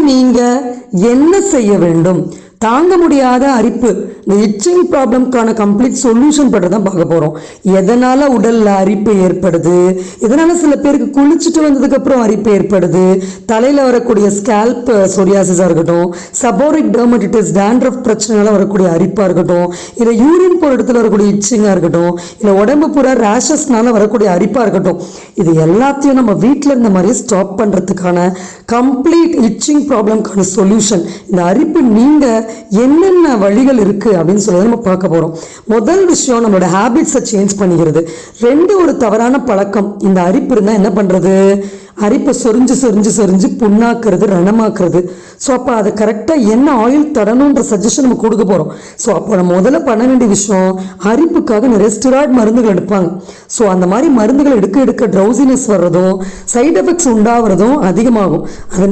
நீங்க என்ன செய்ய வேண்டும்? தாங்க முடியாத அரிப்பு, இந்த இச்சிங் ப்ராப்ளம்க்கான கம்ப்ளீட் சொல்யூஷன் பற்றி தான் பார்க்க போகிறோம். எதனால் உடலில் அரிப்பு ஏற்படுது, எதனால் சில பேருக்கு குளிச்சுட்டு வந்ததுக்கப்புறம் அரிப்பு ஏற்படுது, தலையில் வரக்கூடிய ஸ்கேல்ப் சொரியாசிஸாக இருக்கட்டும், சபோரிக் டெர்மட்டிட்டிஸ் டேண்ட்ரஃப் பிரச்சனைனால வரக்கூடிய அரிப்பாக இருக்கட்டும், இல்லை யூரின் போகிற இடத்துல வரக்கூடிய இச்சிங்காக இருக்கட்டும், இல்லை உடம்பு பூரா ரேஷஸ்னால வரக்கூடிய அரிப்பாக இருக்கட்டும், இது எல்லாத்தையும் நம்ம வீட்டில் இருந்த மாதிரியே ஸ்டாப் பண்ணுறதுக்கான கம்ப்ளீட் இச்சிங் ப்ராப்ளம்க்கான சொல்யூஷன். இந்த அரிப்பு நீங்கள் என்னென்ன வழிகள் இருக்கு அப்படின்னு சொல்லி நம்ம பார்க்க போறோம். முதல் விஷயம், நம்மளோட ஹேபிட்ஸை சேஞ்ச் பண்ணிக்கிறது. ரெண்டு, ஒரு தவறான பழக்கம். இந்த அரிப்பு இருந்தா என்ன பண்றது? அரிப்பை சொரிஞ்சு சொரிஞ்சு சொரிஞ்சு புண்ணாக்குறது, ரணமாக்குறது. ஸோ அப்போ அதை கரெக்டாக என்ன ஆயில் தடணுன்ற சஜஷன் நம்ம கொடுக்க போகிறோம். ஸோ அப்போ நம்ம முதல்ல பண்ண வேண்டிய விஷயம், அரிப்புக்காக நிறைய ஸ்டிராய்டு மருந்துகள் எடுப்பாங்க. ஸோ அந்த மாதிரி மருந்துகள் எடுக்க எடுக்க ட்ரௌசினஸ் வர்றதும் சைடு எஃபெக்ட்ஸ் உண்டாகிறதும் அதிகமாகும். அது